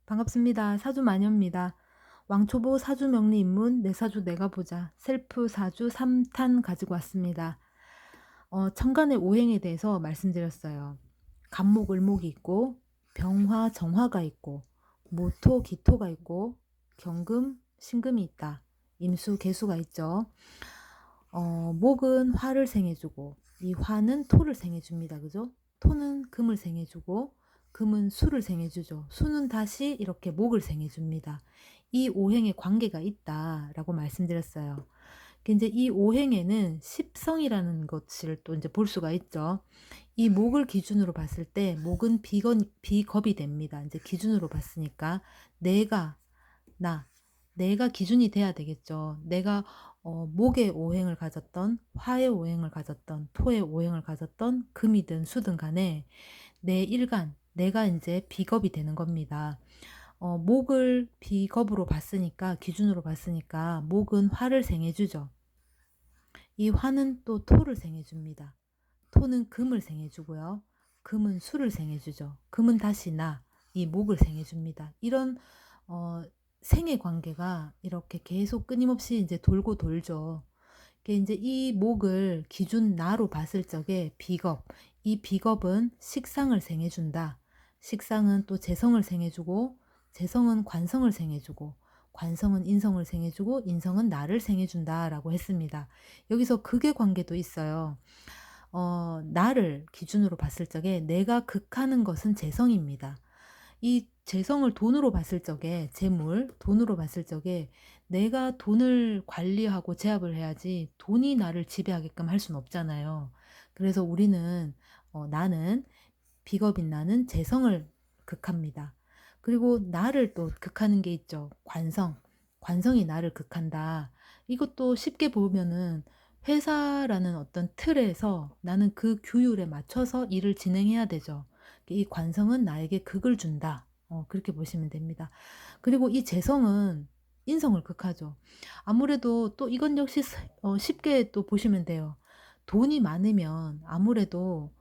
반갑습니다. 사주 마녀입니다. 왕초보 사주 명리 입문 내 사주 내가 보자 셀프 사주 3탄 가지고 왔습니다. 천간의 오행에 대해서 말씀드렸어요. 간목, 을목이 있고 병화, 정화가 있고 모토, 기토가 있고 경금, 신금이 있다. 임수, 계수가 있죠. 목은 화를 생해주고 이 화는 토를 생해줍니다. 그죠? 토는 금을 생해주고 금은 수를 생해주죠. 수는 다시 이렇게 목을 생해줍니다. 이 오행에 관계가 있다라고 말씀드렸어요. 이제 이 오행에는 십성이라는 것을 또 이제 볼 수가 있죠. 이 목을 기준으로 봤을 때 목은 비겁이 됩니다. 이제 기준으로 봤으니까 내가 나 내가 기준이 돼야 되겠죠. 내가 목의 오행을 가졌던 화의 오행을 가졌던 토의 오행을 가졌던 금이든 수든 간에 내 일간 내가 이제 비겁이 되는 겁니다. 목을 비겁으로 봤으니까 기준으로 봤으니까 목은 화를 생해주죠. 이 화는 또 토를 생해줍니다. 토는 금을 생해주고요. 금은 수를 생해주죠. 금은 다시 이 목을 생해줍니다. 이런 생애 관계가 이렇게 계속 끊임없이 이제 돌고 돌죠. 이제 이 목을 기준 나로 봤을 적에 비겁, 이 비겁은 식상을 생해준다. 식상은 또 재성을 생해주고, 재성은 관성을 생해주고, 관성은 인성을 생해주고, 인성은 나를 생해준다라고 했습니다. 여기서 극의 관계도 있어요. 나를 기준으로 봤을 적에 내가 극하는 것은 재성입니다. 이 재성을 돈으로 봤을 적에 재물, 돈으로 봤을 적에 내가 돈을 관리하고 제압을 해야지 돈이 나를 지배하게끔 할 수는 없잖아요. 그래서 우리는 나는 비겁인 나는 재성을 극합니다. 그리고 나를 또 극하는 게 있죠. 관성. 관성이 나를 극한다. 이것도 쉽게 보면은 회사라는 어떤 틀에서 나는 그 규율에 맞춰서 일을 진행해야 되죠. 이 관성은 나에게 극을 준다. 그렇게 보시면 됩니다. 그리고 이 재성은 인성을 극하죠. 아무래도 또 이건 역시 쉽게 또 보시면 돼요. 돈이 많으면 아무래도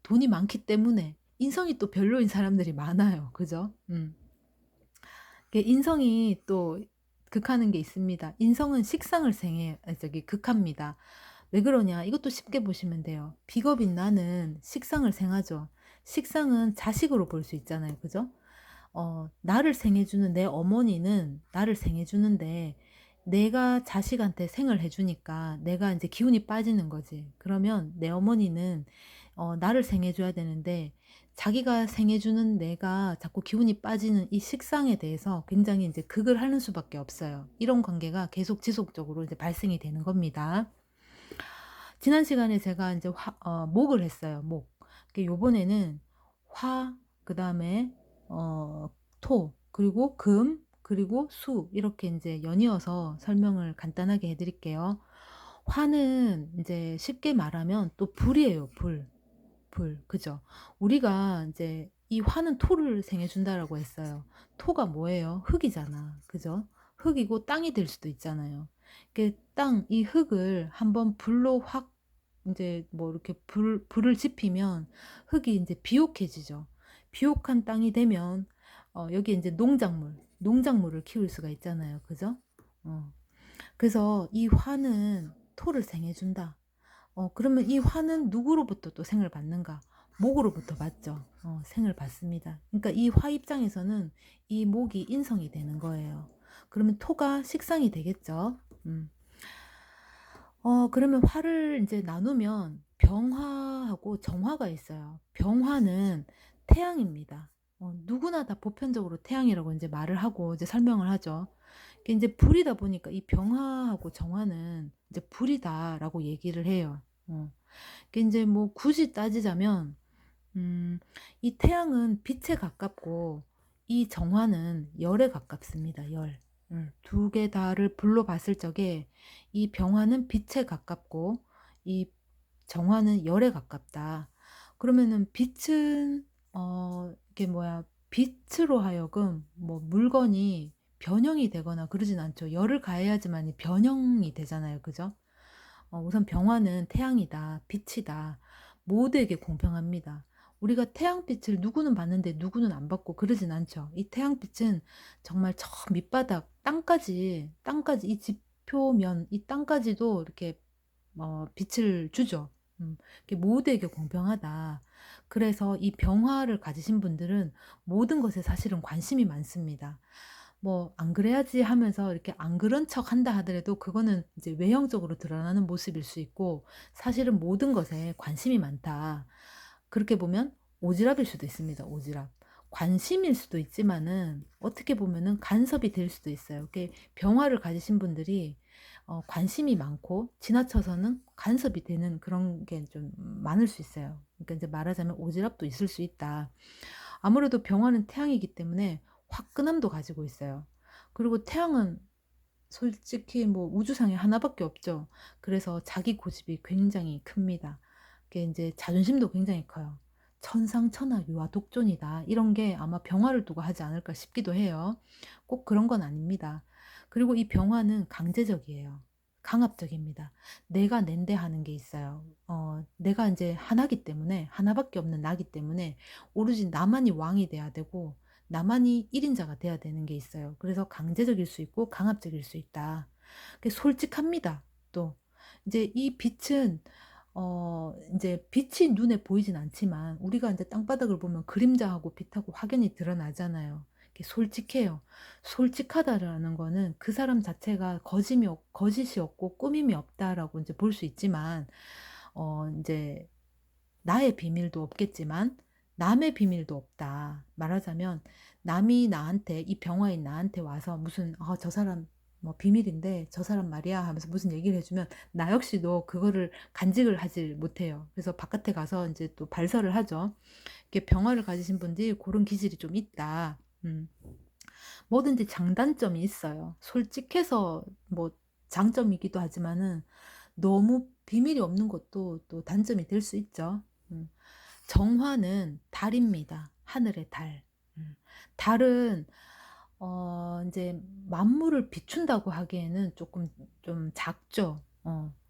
돈이 많기 때문에 인성이 또 별로인 사람들이 많아요. 그죠? 인성이 또 극하는 게 있습니다. 인성은 식상을 극합니다. 왜 그러냐? 이것도 쉽게 보시면 돼요. 비겁인 나는 식상을 생하죠. 식상은 자식으로 볼 수 있잖아요. 그죠? 나를 생해주는 내 어머니는 나를 생해주는데 내가 자식한테 생을 해주니까 내가 이제 기운이 빠지는 거지. 그러면 내 어머니는 나를 생해줘야 되는데 자기가 생해주는 내가 자꾸 기운이 빠지는 이 식상에 대해서 굉장히 이제 극을 하는 수밖에 없어요. 이런 관계가 계속 지속적으로 이제 발생이 되는 겁니다. 지난 시간에 제가 이제 목을 했어요. 목. 요번에는 화, 그 다음에 토, 그리고 금, 그리고 수 이렇게 이제 연이어서 설명을 간단하게 해드릴게요. 화는 이제 쉽게 말하면 또 불이에요. 불. 그죠? 우리가 이제 이 화는 토를 생해준다라고 했어요. 토가 뭐예요? 흙이잖아. 그죠? 흙이고 땅이 될 수도 있잖아요. 이 흙을 한번 불로 확 이제 뭐 이렇게 불을 지피면 흙이 이제 비옥해지죠. 비옥한 땅이 되면 여기 이제 농작물을 키울 수가 있잖아요. 그죠? 어. 그래서 이 화는 토를 생해준다. 그러면 이 화는 누구로부터 또 생을 받는가? 목으로부터 받죠. 생을 받습니다. 그러니까 이 화 입장에서는 이 목이 인성이 되는 거예요. 그러면 토가 식상이 되겠죠. 그러면 화를 이제 나누면 병화하고 정화가 있어요. 병화는 태양입니다. 누구나 다 보편적으로 태양이라고 이제 말을 하고 이제 설명을 하죠. 이제 불이다 보니까 이 병화하고 정화는 이제 불이다라고 얘기를 해요. 이제 뭐 굳이 따지자면, 이 태양은 빛에 가깝고, 이 정화는 열에 가깝습니다. 열. 두 개 다를 불로 봤을 적에, 이 병화는 빛에 가깝고, 이 정화는 열에 가깝다. 그러면은 빛은, 이게 뭐야, 빛으로 하여금 뭐 물건이 변형이 되거나 그러진 않죠. 열을 가해야지만 변형이 되잖아요. 그죠? 우선 병화는 태양이다, 빛이다. 모두에게 공평합니다. 우리가 태양빛을 누구는 받는데 누구는 안 받고 그러진 않죠. 이 태양빛은 정말 저 밑바닥 땅까지 이 지표면 이 땅까지도 이렇게 빛을 주죠. 이게 모두에게 공평하다. 그래서 이 병화를 가지신 분들은 모든 것에 사실은 관심이 많습니다. 뭐 안 그래야지 하면서 이렇게 안 그런 척 한다 하더라도 그거는 이제 외형적으로 드러나는 모습일 수 있고, 사실은 모든 것에 관심이 많다. 그렇게 보면 오지랖일 수도 있습니다. 오지랖. 관심일 수도 있지만은 어떻게 보면은 간섭이 될 수도 있어요. 이렇게 병화를 가지신 분들이 관심이 많고 지나쳐서는 간섭이 되는 그런 게 좀 많을 수 있어요. 그러니까 이제 말하자면 오지랖도 있을 수 있다. 아무래도 병화는 태양이기 때문에 화끈함도 가지고 있어요. 그리고 태양은 솔직히 뭐 우주상에 하나밖에 없죠. 그래서 자기 고집이 굉장히 큽니다. 그게 인제 자존심도 굉장히 커요. 천상천하 유아독존이다. 이런 게 아마 병화를 두고 하지 않을까 싶기도 해요. 꼭 그런 건 아닙니다. 그리고 이 병화는 강제적이에요. 강압적입니다. 내가 낸데 하는 게 있어요. 내가 인제 하나기 때문에, 하나밖에 없는 나기 때문에 오로지 나만이 왕이 돼야 되고 나만이 1 인자가 돼야 되는 게 있어요. 그래서 강제적일 수 있고 강압적일 수 있다. 그 솔직합니다. 또 이제 이 빛은 인제 빛이 눈에 보이진 않지만 우리가 인제 땅바닥을 보면 그림자하고 빛하고 확연히 드러나잖아요. 이게 솔직해요. 솔직하다라는 거는 그 사람 자체가 거짓이 없고 꾸밈이 없다라고 인제 볼 수 있지만, 인제 나의 비밀도 없겠지만 남의 비밀도 없다. 말하자면 남이 나한테, 이 병화인 나한테 와서 무슨 저 사람 뭐 비밀인데 저 사람 말이야 하면서 무슨 얘기를 해 주면 나 역시도 그거를 간직을 하질 못해요. 그래서 바깥에 가서 인제 또 발설을 하죠. 이렇게 병화를 가지신 분들이 고런 기질이 좀 있다. 음. 뭐든지 장단점이 있어요. 솔직해서 뭐 장점이기도 하지만은 너무 비밀이 없는 것도 또 단점이 될 수 있죠. 음. 정화는 달입니다. 하늘의 달. 음. 달은 인제 만물을 비춘다고 하기에는 쪼끔 좀 작죠.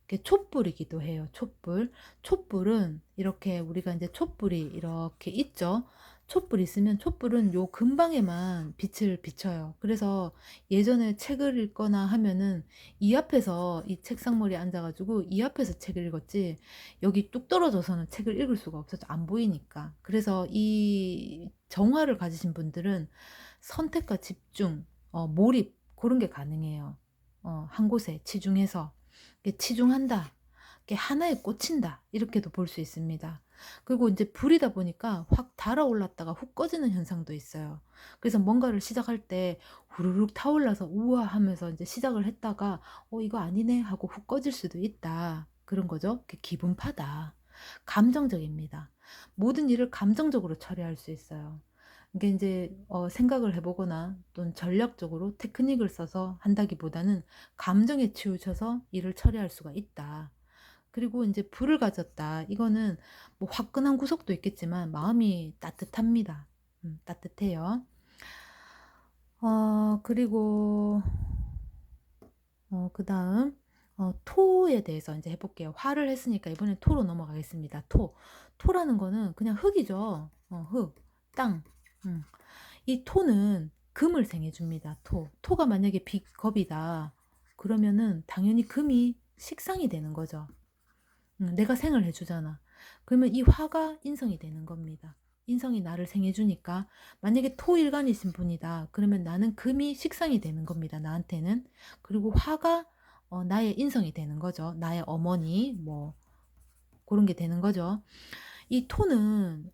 그게 촛불이기도 해요, 촛불. 촛불은 이렇게 우리가 인제 촛불이 이렇게 있죠. 촛불 있으면 촛불은 요 근방에만 빛을 비춰요. 그래서 예전에 책을 읽거나 하면은 이 앞에서 이 책상머리에 앉아 가지고 이 앞에서 책을 읽었지 여기 뚝 떨어져서는 책을 읽을 수가 없었죠, 안 보이니까. 그래서 이 정화를 가지신 분들은 선택과 집중, 몰입 고런 게 가능해요. 한 곳에 치중해서 이게 치중한다. 이게 하나에 꽂힌다. 이렇게도 볼 수 있습니다. 그리고 인제 불이다 보니까 확 달아올랐다가 훅 꺼지는 현상도 있어요. 그래서 뭔가를 시작할 때 후루룩 타올라서 '우와.' 하면서 인제 시작을 했다가 '이거 아니네.' 하고 훅 꺼질 수도 있다. 그런 거죠. 그 기분파다. 감정적입니다. 모든 일을 감정적으로 처리할 수 있어요. 이게 인제 생각을 해 보거나 또는 전략적으로 테크닉을 써서 한다기보다는 감정에 치우쳐서 일을 처리할 수가 있다. 그리고 인제 불을 가졌다. 이거는 뭐 화끈한 구석도 있겠지만 마음이 따뜻합니다. 따뜻해요. 그리고 그다음 토에 대해서 인제 해 볼게요. 화를 했으니까 이번엔 토로 넘어가겠습니다. 토. 토라는 거는 그냥 흙이죠. 흙, 땅. 음. 이 토는 금을 생해 줍니다. 토가 만약에 비겁이다. 그러면은 당연히 금이 식상이 되는 거죠. 내가 생을 해 주잖아. 그러면 이 화가 인성이 되는 겁니다. 인성이 나를 생해 주니까 만약에 토일간이신 분이다. 그러면 나는 금이 식상이 되는 겁니다, 나한테는. 그리고 화가 나의 인성이 되는 거죠. 나의 어머니 뭐 고런 게 되는 거죠. 이 토는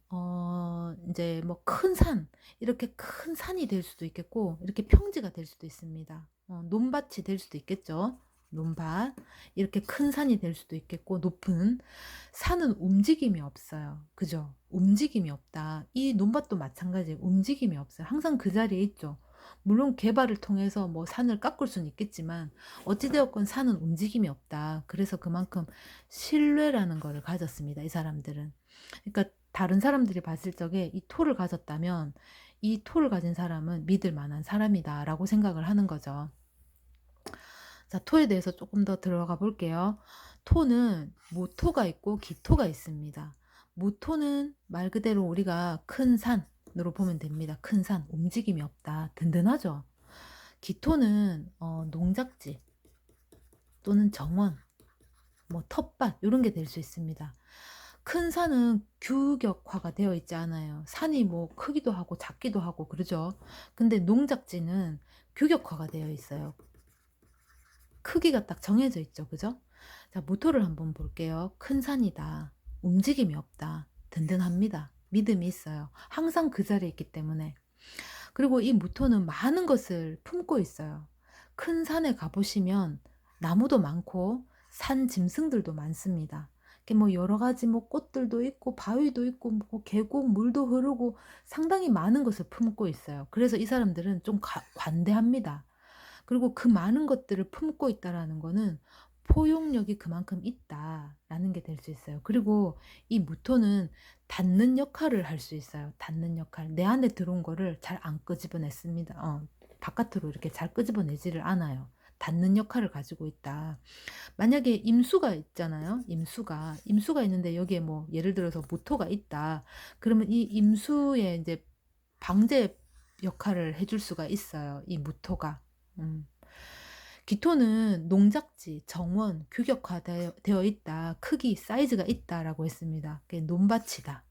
인제 뭐 큰 산, 이렇게 큰 산이 될 수도 있겠고 이렇게 평지가 될 수도 있습니다. 논밭이 될 수도 있겠죠. 논밭. 이렇게 큰 산이 될 수도 있겠고 높은. 산은 움직임이 없어요. 그죠? 움직임이 없다. 이 논밭도 마찬가지예요. 움직임이 없어요. 항상 그 자리에 있죠. 물론 개발을 통해서 뭐 산을 깎을 수는 있겠지만 어찌 되었건 산은 움직임이 없다. 그래서 그만큼 신뢰라는 거를 가졌습니다, 이 사람들은. 그러니까 다른 사람들이 봤을 적에 이 토를 가졌다면 '이 토를 가진 사람은 믿을 만한 사람이다.'라고 생각을 하는 거죠. 자, 토에 대해서 조금 더 들어가 볼게요. 토는 모토가 있고 기토가 있습니다. 무토는 말 그대로 우리가 큰 산으로 보면 됩니다. 큰 산, 움직임이 없다. 든든하죠. 기토는 농작지 또는 정원, 뭐 텃밭 이런 게 될 수 있습니다. 큰 산은 규격화가 되어 있지 않아요. 산이 뭐 크기도 하고 작기도 하고 그러죠. 근데 농작지는 규격화가 되어 있어요. 크기가 딱 정해져 있죠. 그죠? 자, 모토를 한번 볼게요. 큰 산이다. 움직임이 없다. 든든합니다. 믿음이 있어요. 항상 그 자리에 있기 때문에. 그리고 이 모토는 많은 것을 품고 있어요. 큰 산에 가보시면 나무도 많고 산 짐승들도 많습니다. 이렇게 뭐 여러 가지 뭐 꽃들도 있고 바위도 있고 뭐 계곡 물도 흐르고 상당히 많은 것을 품고 있어요. 그래서 이 사람들은 좀 관대합니다. 그리고 그 많은 것들을 품고 있다라는 거는 포용력이 그만큼 있다라는 게 될 수 있어요. 그리고 이 무토는 닫는 역할을 할 수 있어요. 닫는 역할. 내 안에 들어온 거를 잘 안 끄집어냈습니다. 바깥으로 이렇게 잘 끄집어내지를 않아요. 닫는 역할을 가지고 있다. 만약에 임수가 있잖아요. 임수가 있는데 여기에 뭐 예를 들어서 무토가 있다. 그러면 이 임수의 이제 방제 역할을 해줄 수가 있어요. 이 무토가. 음. 기토는 농작지, 정원, 규격화되어 있다. 크기, 사이즈가 있다라고 했습니다. 그게 논밭이다.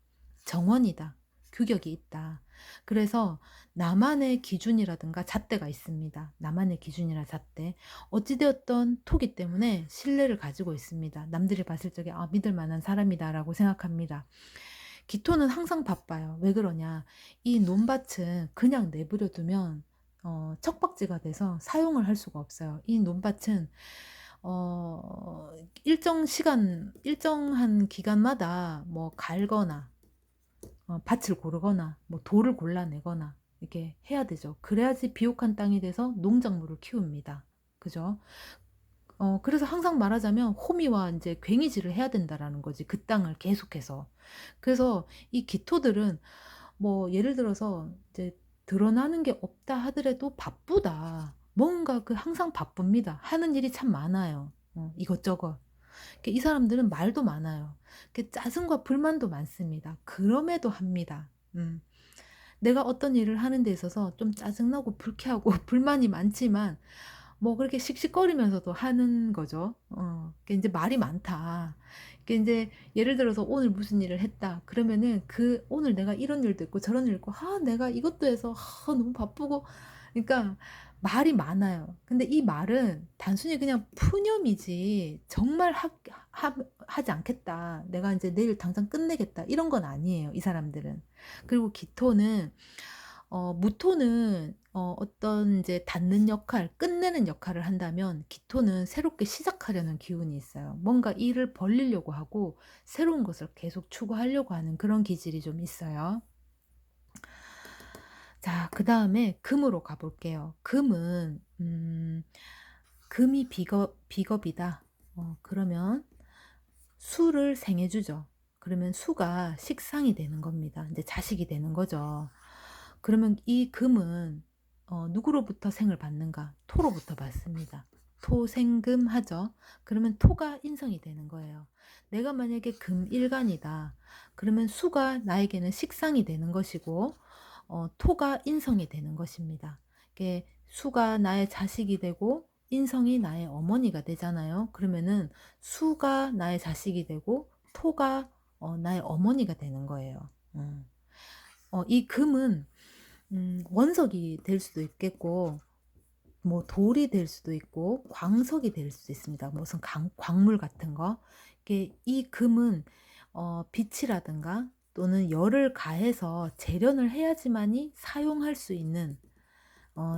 정원이다. 규격이 있다. 그래서 나만의 기준이라든가 잣대가 있습니다. 나만의 기준이나 잣대. 어찌되었던 토기 때문에 신뢰를 가지고 있습니다. 남들이 봤을 적에 믿을 만한 사람이다라고 생각합니다. 기토는 항상 바빠요. 왜 그러냐? 이 논밭은 그냥 내버려 두면 척박지가 돼서 사용을 할 수가 없어요. 이 논밭은 일정 시간, 일정한 기간마다 뭐 갈거나 밭을 고르거나 뭐 돌을 골라내거나 이렇게 해야 되죠. 그래야지 비옥한 땅이 돼서 농작물을 키웁니다. 그죠? 그래서 항상 말하자면 호미와 이제 괭이질을 해야 된다라는 거지. 그 땅을 계속해서. 그래서 이 기토들은 뭐 예를 들어서 이제 드러나는 게 없다 하더라도 바쁘다. 뭔가 그 항상 바쁩니다. 하는 일이 참 많아요. 이것저것. 이 사람들은 말도 많아요. 짜증과 불만도 많습니다. 그럼에도 합니다. 내가 어떤 일을 하는 데 있어서 좀 짜증나고 불쾌하고 불만이 많지만 뭐 그렇게 씩씩거리면서도 하는 거죠. 그게 이제 말이 많다. 그게 이제 예를 들어서 오늘 무슨 일을 했다. 그러면은 그 오늘 내가 이런 일도 있고 저런 일도 있고 내가 이것도 해서 너무 바쁘고 그러니까 말이 많아요. 근데 이 말은 단순히 그냥 푸념이지 정말 하지 않겠다. 내가 이제 내일 당장 끝내겠다. 이런 건 아니에요. 이 사람들은. 그리고 기토는 무토는 어떤 이제 닫는 역할, 끝내는 역할을 한다면 기토는 새롭게 시작하려는 기운이 있어요. 뭔가 일을 벌리려고 하고 새로운 것을 계속 추구하려고 하는 그런 기질이 좀 있어요. 자, 그 다음에 금으로 가볼게요. 금은 금이 비겁이다. 그러면 수를 생해주죠. 그러면 수가 식상이 되는 겁니다. 이제 자식이 되는 거죠. 그러면 이 금은 누구로부터 생을 받는가? 토로부터 받습니다. 토생금 하죠. 그러면 토가 인성이 되는 거예요. 내가 만약에 금일간이다. 그러면 수가 나에게는 식상이 되는 것이고 토가 인성이 되는 것입니다. 이게 수가 나의 자식이 되고 인성이 나의 어머니가 되잖아요. 그러면은 수가 나의 자식이 되고 토가 나의 어머니가 되는 거예요. 이 금은 원석이 될 수도 있겠고 뭐 돌이 될 수도 있고 광석이 될 수도 있습니다. 무슨 광물 같은 거. 이 금은 빛이라든가 또는 열을 가해서 재련을 해야지만이 사용할 수 있는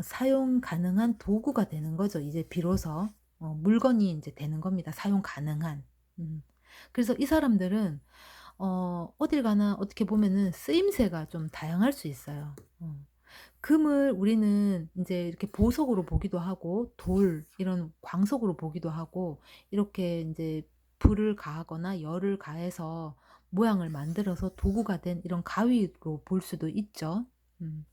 사용 가능한 도구가 되는 거죠. 이제 비로소 물건이 이제 되는 겁니다. 사용 가능한. 그래서 이 사람들은 어딜 가나 어떻게 보면은 쓰임새가 좀 다양할 수 있어요. 금을 우리는 이제 이렇게 보석으로 보기도 하고 이런 광석으로 보기도 하고 이렇게 이제 불을 가하거나 열을 가해서 모양을 만들어서 도구가 된 이런 가위로 볼 수도 있죠. 음.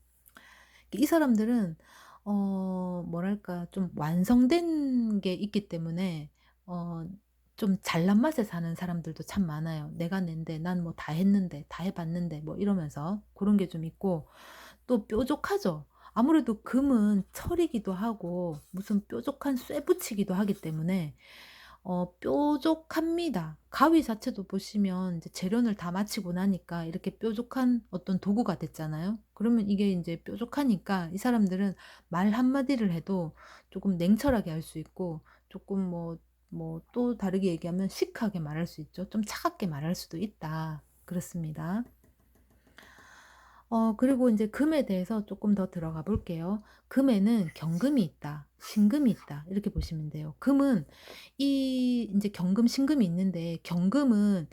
이 사람들은 뭐랄까 좀 완성된 게 있기 때문에 어 좀 잘난 맛에 사는 사람들도 참 많아요. "내가 낸데 난 뭐 다 했는데 다 해 봤는데." 뭐 이러면서 그런 게 좀 있고, 또 뾰족하죠. 아무래도 금은 철이기도 하고 무슨 뾰족한 쇠 붙이기도 하기 때문에 뾰족합니다. 가위 자체도 보시면 이제 재련을 다 마치고 나니까 이렇게 뾰족한 어떤 도구가 됐잖아요. 그러면 이게 인제 뾰족하니까 이 사람들은 말 한마디를 해도 쪼끔 냉철하게 할 수 있고, 쪼끔 또 다르게 얘기하면 시크하게 말할 수 있죠. 좀 차갑게 말할 수도 있다. 그렇습니다. 그리고 인제 금에 대해서 쪼끔 더 들어가 볼게요. 금에는 경금이 있다, 신금이 있다, 이렇게 보시면 돼요. 금은 이 인제 경금, 신금이 있는데, 경금은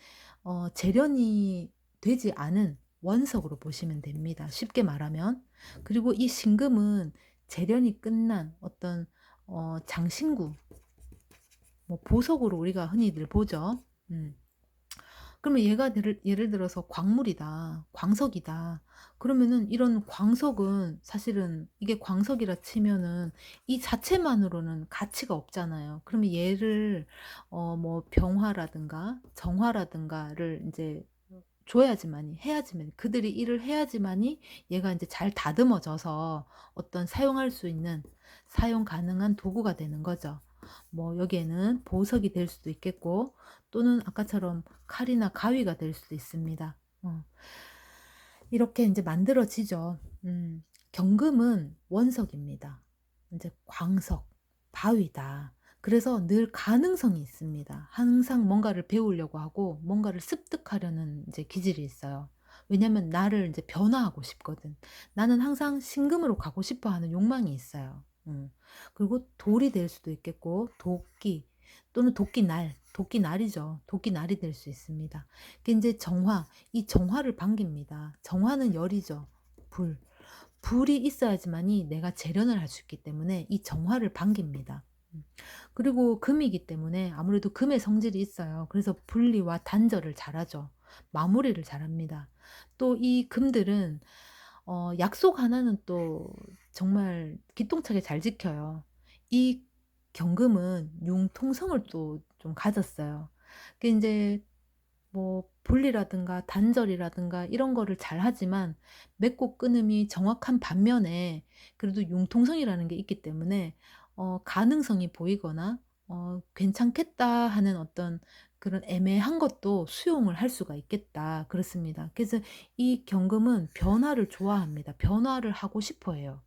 재련이 되지 않은 원석으로 보시면 됩니다, 쉽게 말하면. 그리고 이 신금은 재련이 끝난 어떤 장신구, 뭐 보석으로 우리가 흔히들 보죠. 음. 그러면 얘가 예를 들어서 광물이다, 광석이다. 그러면은 이런 광석은 사실은 이게 광석이라 치면은 이 자체만으로는 가치가 없잖아요. 그러면 얘를 뭐 병화라든가 정화라든가를 인제 줘야지만이, 해야지만, 그들이 일을 해야지만이 얘가 인제 잘 다듬어져서 어떤 사용할 수 있는, 사용 가능한 도구가 되는 거죠. 뭐 여기에는 보석이 될 수도 있겠고, 또는 아까처럼 칼이나 가위가 될 수도 있습니다. 이렇게 인제 만들어지죠. 경금은 원석입니다. 인제 광석, 바위다. 그래서 늘 가능성이 있습니다. 항상 뭔가를 배우려고 하고 뭔가를 습득하려는 인제 기질이 있어요. 왜냐면 나를 인제 변화하고 싶거든. 나는 항상 신금으로 가고 싶어 하는 욕망이 있어요. 그리고 돌이 될 수도 있겠고, 도끼 또는 도끼날, 도끼날이죠. 도끼날이 될 수 있습니다. 그 인제 정화, 이 정화를 반깁니다. 정화는 열이죠. 불. 불이 있어야지만이 내가 재련을 할 수 있기 때문에 이 정화를 반깁니다. 그리고 금이기 때문에 아무래도 금의 성질이 있어요. 그래서 분리와 단절을 잘하죠. 마무리를 잘합니다. 또 이 금들은 약속 하나는 또 정말 기똥차게 잘 지켜요. 이 경금은 융통성을 또 좀 가졌어요. 그 인제 뭐 분리라든가 단절이라든가 이런 거를 잘하지만 맺고 끊음이 정확한 반면에 그래도 융통성이라는 게 있기 때문에 가능성이 보이거나 '괜찮겠다.' 하는 어떤 그런 애매한 것도 수용을 할 수가 있겠다. 그렇습니다. 그래서 이 경금은 변화를 좋아합니다. 변화를 하고 싶어 해요.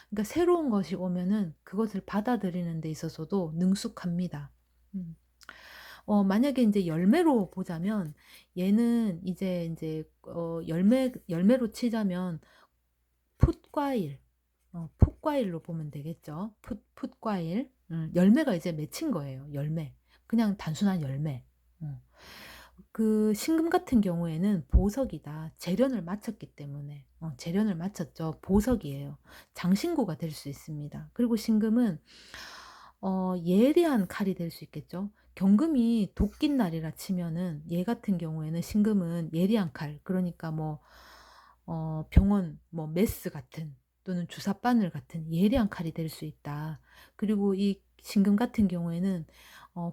그러니까 새로운 것이 오면은 그것을 받아들이는 데 있어서도 능숙합니다. 음. 만약에 인제 열매로 보자면, 얘는 이제 인제 열매로 치자면 풋과일, 풋과일로 보면 되겠죠. 풋과일. 열매가 이제 맺힌 거예요, 열매. 그냥 단순한 열매. 어. 그 신금 같은 경우에는 보석이다. 재련을 마쳤기 때문에. 재련을 마쳤죠. 보석이에요. 장신구가 될 수 있습니다. 그리고 신금은 예리한 칼이 될 수 있겠죠. 경금이 도끼날이라 치면은 얘 같은 경우에는, 신금은 예리한 칼, 그러니까 뭐 병원 뭐 메스 같은, 또는 주사바늘 같은 예리한 칼이 될 수 있다. 그리고 이 신금 같은 경우에는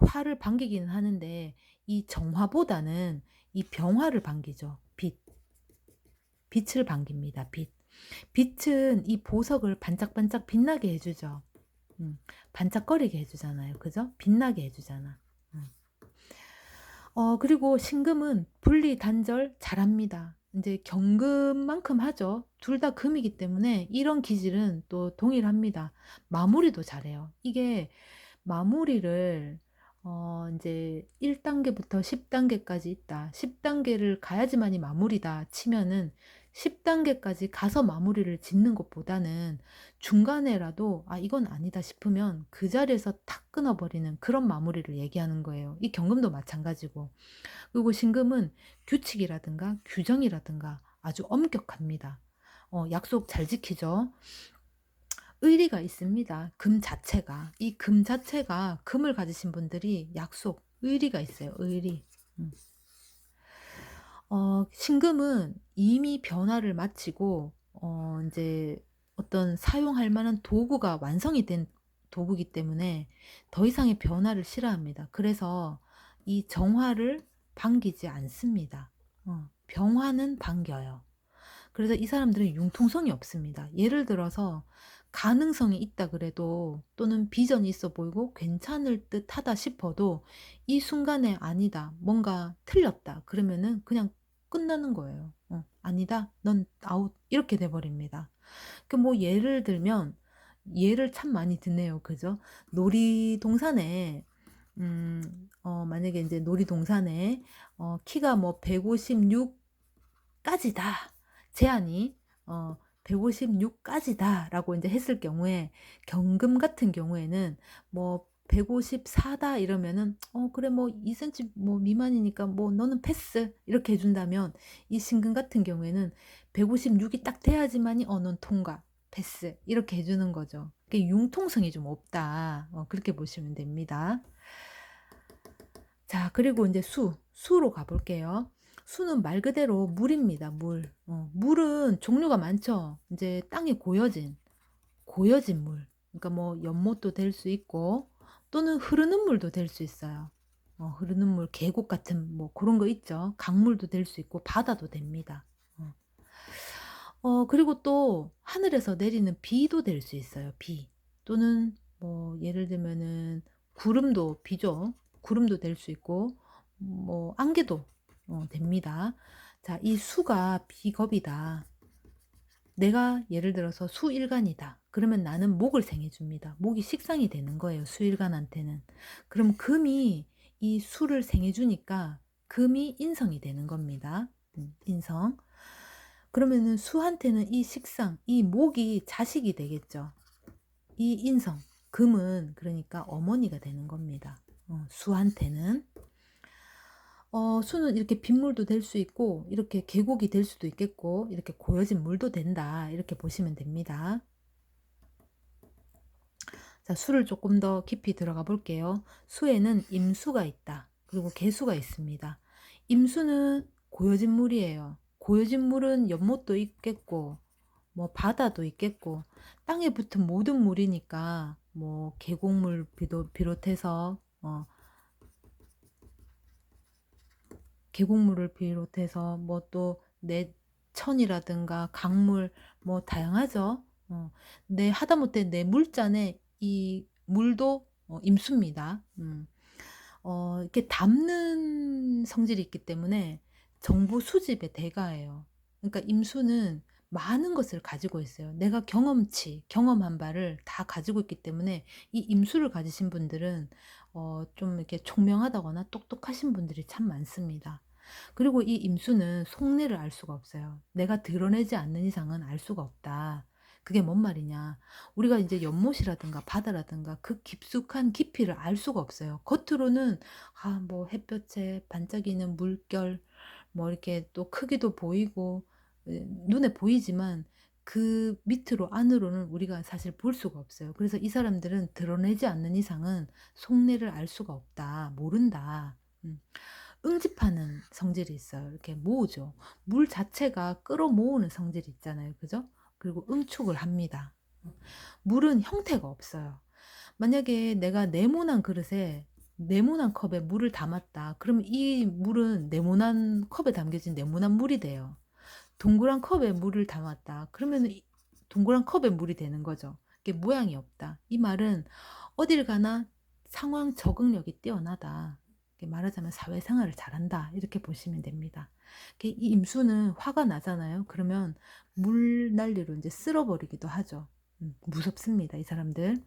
화를 반기기는 하는데 이 정화보다는 이 병화를 반기죠. 빛을 반깁니다, 빛. 빛은 이 보석을 반짝반짝 빛나게 해 주죠. 반짝거리게 해 주잖아요. 그죠? 빛나게 해 주잖아. 음. 그리고 신금은 분리 단절 잘합니다. 인제 경금만큼 하죠. 둘 다 금이기 때문에 이런 기질은 또 동일합니다. 마무리도 잘해요. 이게 마무리를 인제 1 단계부터 10 단계까지 있다, 10 단계를 가야지만이 마무리다 치면은 10 단계까지 가서 마무리를 짓는 것보다는 중간에라도 '아 이건 아니다.' 싶으면 그 자리에서 탁 끊어 버리는 그런 마무리를 얘기하는 거예요. 이 경금도 마찬가지고. 그리고 신금은 규칙이라든가 규정이라든가 아주 엄격합니다. 약속 잘 지키죠. 의리가 있습니다, 금 자체가. 이 금 자체가, 금을 가지신 분들이 약속, 의리가 있어요, 의리. 음. 신금은 이미 변화를 마치고 인제 어떤 사용할 만한 도구가 완성이 된 도구이기 때문에 더 이상의 변화를 싫어합니다. 그래서 이 정화를 반기지 않습니다. 병화는 반겨요. 그래서 이 사람들은 융통성이 없습니다. 예를 들어서 가능성이 있다 그래도, 또는 비전이 있어 보이고 괜찮을 듯하다 싶어도 이 순간에 아니다, 뭔가 틀렸다 그러면은 그냥 끝나는 거예요. 아니다, 넌 아웃, 이렇게 돼 버립니다. 그 뭐 예를 들면, 예를 참 많이 드네요. 그죠? 놀이동산에 만약에 이제 놀이동산에 키가 뭐 156 까지다. 제한이 156 까지다라고 인제 했을 경우에, 경금 같은 경우에는 뭐 154다 이러면은 그래 뭐 2 센치 뭐 미만이니까 뭐 너는 패스." 이렇게 해 준다면, 이 신금 같은 경우에는 156이 딱 돼야지만이 넌 통과, 패스, 이렇게 해 주는 거죠. 그게 융통성이 좀 없다. 그렇게 보시면 됩니다. 자, 그리고 인제 수로 가 볼게요. 수는 말 그대로 물입니다, 물. 물은 종류가 많죠. 인제 땅에 고여진 물. 그러니까 뭐 연못도 될 수 있고, 또는 흐르는 물도 될 수 있어요. 흐르는 물, 계곡 같은 뭐 고런 거 있죠. 강물도 될 수 있고 바다도 됩니다. 어. 그리고 또 하늘에서 내리는 비도 될 수 있어요, 비. 또는 뭐 예를 들면은 구름도, 비죠. 구름도 될 수 있고, 뭐 안개도 됩니다. 자, 이 수가 비겁이다. 내가 예를 들어서 수일간이다. 그러면 나는 목을 생해 줍니다. 목이 식상이 되는 거예요, 수일간한테는. 그럼 금이 이 수를 생해 주니까 금이 인성이 되는 겁니다. 인성. 그러면은 수한테는 이 식상, 이 목이 자식이 되겠죠. 이 인성, 금은 그러니까 어머니가 되는 겁니다. 수한테는. 수는 이렇게 빗물도 될 수 있고, 이렇게 계곡이 될 수도 있겠고, 이렇게 고여진 물도 된다, 이렇게 보시면 됩니다. 자, 수를 조금 더 깊이 들어가 볼게요. 수에는 임수가 있다. 그리고 계수가 있습니다. 임수는 고여진 물이에요. 고여진 물은 연못도 있겠고, 뭐 바다도 있겠고, 땅에 붙은 모든 물이니까 뭐 계곡물 비롯해서 계곡물을 비롯해서 뭐 또 내천이라든가 강물, 뭐 다양하죠. 내 하다못해 내 물잔에 이 물도 임수입니다. 이렇게 담는 성질이 있기 때문에 정보 수집의 대가예요. 그러니까 임수는 많은 것을 가지고 있어요. 내가 경험한 바를 다 가지고 있기 때문에, 이 임수를 가지신 분들은 좀 이렇게 총명하다거나 똑똑하신 분들이 참 많습니다. 그리고 이 임수는 속내를 알 수가 없어요. 내가 드러내지 않는 이상은 알 수가 없다. 그게 뭔 말이냐? 우리가 이제 연못이라든가 바다라든가 그 깊숙한 깊이를 알 수가 없어요. 겉으로는 뭐 햇볕에 반짝이는 물결, 뭐 이렇게 또 크기도 보이고 눈에 보이지만, 그 밑으로 안으로는 우리가 사실 볼 수가 없어요. 그래서 이 사람들은 드러내지 않는 이상은 속내를 알 수가 없다. 모른다. 음. 응집하는 성질이 있어요. 이렇게 모으죠. 물 자체가 끌어모으는 성질이 있잖아요. 그죠? 그리고 응축을 합니다. 물은 형태가 없어요. 만약에 내가 네모난 그릇에, 네모난 컵에 물을 담았다. 그럼 이 물은 네모난 컵에 담겨진 네모난 물이 돼요. 동그란 컵에 물을 담았다. 그러면 동그란 컵에 물이 되는 거죠. 이게 모양이 없다. 이 말은 어딜 가나 상황 적응력이 뛰어나다. 이렇게 말하자면 사회생활을 잘한다. 이렇게 보시면 됩니다. 이 임수는 화가 나잖아요. 그러면 물난리로 이제 쓸어버리기도 하죠. 무섭습니다, 이 사람들.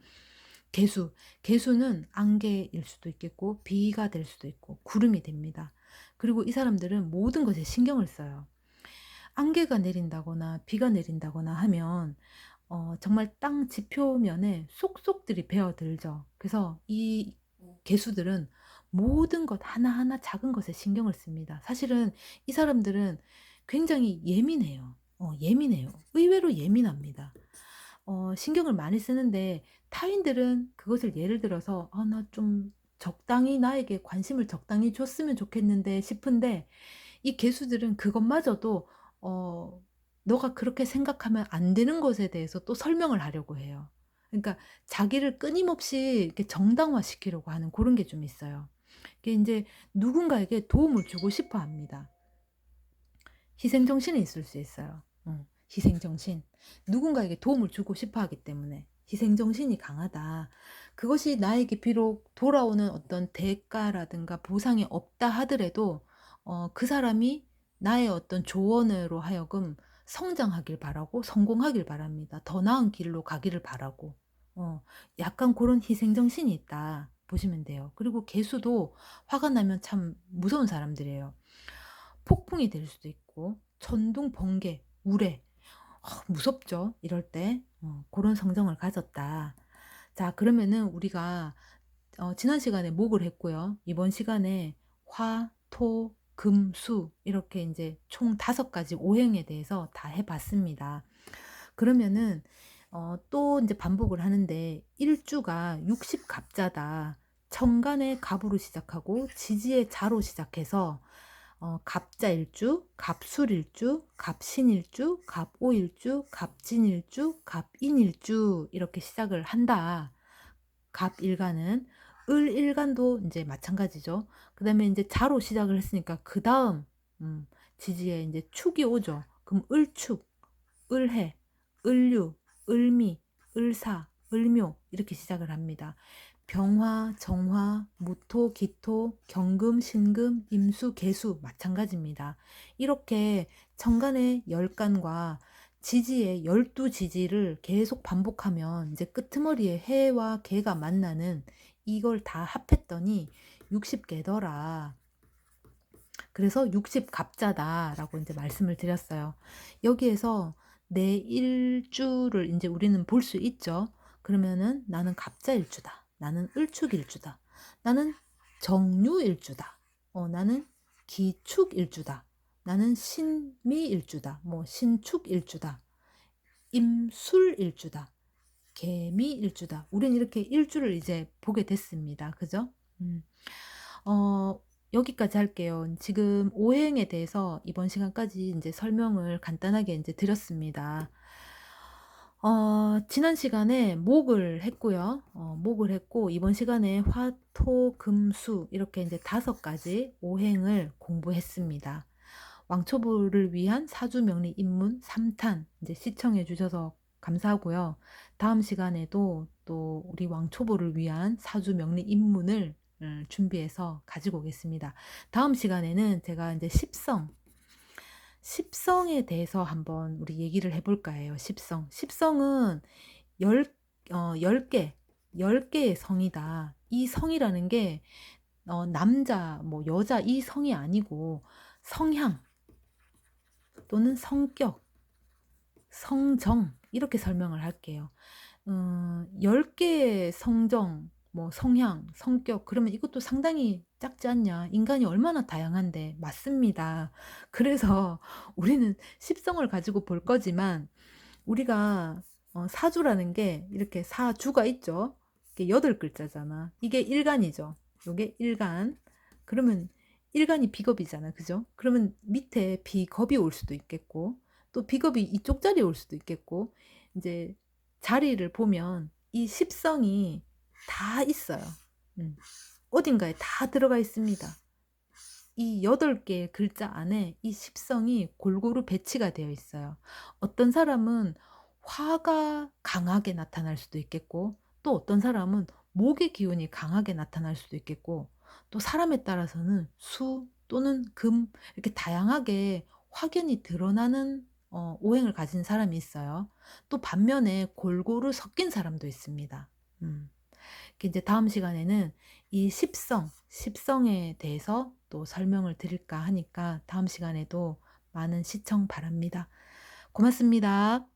개수는 안개일 수도 있겠고, 비가 될 수도 있고, 구름이 됩니다. 그리고 이 사람들은 모든 것에 신경을 써요. 안개가 내린다거나 비가 내린다거나 하면 정말 땅 지표면에 쏙쏙들이 베어들죠. 그래서 이 개수들은 모든 것 하나하나 작은 것에 신경을 씁니다. 사실은 이 사람들은 굉장히 예민해요. 예민해요. 의외로 예민합니다. 신경을 많이 쓰는데, 타인들은 그것을 예를 들어서 '아 나 좀 적당히 나에게 관심을 적당히 줬으면 좋겠는데.' 싶은데, 이 개수들은 그것마저도 어 너가 그렇게 생각하면 안 되는 것에 대해서 또 설명을 하려고 해요. 그러니까 자기를 끊임없이 이렇게 정당화시키려고 하는 그런 게 좀 있어요. 이게 인제 누군가에게 도움을 주고 싶어 합니다. 희생정신이 있을 수 있어요. 희생정신. 누군가에게 도움을 주고 싶어 하기 때문에 희생정신이 강하다. 그것이 나에게 비록 돌아오는 어떤 대가라든가 보상이 없다 하더라도 그 사람이 나의 어떤 조언으로 하여금 성장하길 바라고 성공하길 바랍니다. 더 나은 길로 가기를 바라고. 어 약간 그런 희생정신이 있다 보시면 돼요. 그리고 개수도 화가 나면 참 무서운 사람들이에요. 폭풍이 될 수도 있고 천둥, 번개, 우레. 무섭죠. 이럴 때. 런 성정을 가졌다. 자 그러면은 우리가 지난 시간에 목을 했고요. 이번 시간에 화, 토, 금, 수 이렇게 이제 총 5가지 오행에 대해서 다 해 봤습니다. 그러면은 또 이제 반복을 하는데 일주가 60 갑자다. 천간의 갑으로 시작하고 지지의 자로 시작해서 갑자일주, 갑술일주, 갑신일주, 갑오일주, 갑진일주, 갑인일주 이렇게 시작을 한다. 갑일간은 을일간도 인제 마찬가지죠. 그다음에 인제 자로 시작을 했으니까 그다음 지지에 인제 축이 오죠. 그럼 을축, 을해, 을류, 을미, 을사, 을묘 이렇게 시작을 합니다. 병화, 정화, 무토, 기토, 경금, 신금, 임수, 계수 마찬가지입니다. 이렇게 천간의 10간과 지지의 12 지지를 계속 반복하면 이제 끄트머리에 해와 개가 만나는 이걸 다 합했더니 60개더라. 그래서 60 갑자다라고 이제 말씀을 드렸어요. 여기에서 내 일주를 인제 우리는 볼 수 있죠. 그러면은 '나는 갑자일주다. 나는 을축일주다. 나는 정유일주다. 나는 기축일주다. 나는 신미일주다. 뭐 신축일주다. 임술일주다. 개미일주다.' 우리는 이렇게 일주를 이제 보게 됐습니다. 그죠? 음. 어 여기까지 할게요. 지금 오행에 대해서 이번 시간까지 인제 설명을 간단하게 인제 드렸습니다. 지난 시간에 목을 했고요. 목을 했고 이번 시간에 화, 토, 금, 수 이렇게 인제 5가지 오행을 공부했습니다. 왕초보를 위한 사주 명리 입문 3 탄 인제 시청해 주셔서 감사하고요. 다음 시간에도 또 우리 왕초보를 위한 사주 명리 입문을 준비해서 가지고 오겠습니다. 다음 시간에는 제가 인제 십성에 대해서 한번 우리 얘기를 해 볼까 해요. 십성. 십성은 열 10 개, 10 개의 성이다. 이 성이라는 게 남자 뭐 여자 이 성이 아니고 성향 또는 성격, 성정 이렇게 설명을 할게요. 10 개의 성정, 뭐 성향, 성격 그러면 이것도 상당히 작지 않냐. 인간이 얼마나 다양한데. 맞습니다. 그래서 우리는 십성을 가지고 볼 거지만 우리가 사주라는 게 이렇게 사주가 있죠. 이게 8글자잖아. 이게 일간이죠. 요게 일간. 그러면 일간이 비겁이잖아. 그죠? 그러면 밑에 비겁이 올 수도 있겠고 또 비겁이 이쪽 자리에 올 수도 있겠고 인제 자리를 보면 이 십성이 다 있어요. 음. 어딘가에 다 들어가 있습니다. 이 8 개의 글자 안에 이 십성이 골고루 배치가 되어 있어요. 어떤 사람은 화가 강하게 나타날 수도 있겠고 또 어떤 사람은 목의 기운이 강하게 나타날 수도 있겠고 또 사람에 따라서는 수 또는 금 이렇게 다양하게 확연히 드러나는 오행을 가진 사람이 있어요. 또 반면에 골고루 섞인 사람도 있습니다. 음. 이제 다음 시간에는 이 십성에 대해서 또 설명을 드릴까 하니까 다음 시간에도 많은 시청 바랍니다. 고맙습니다.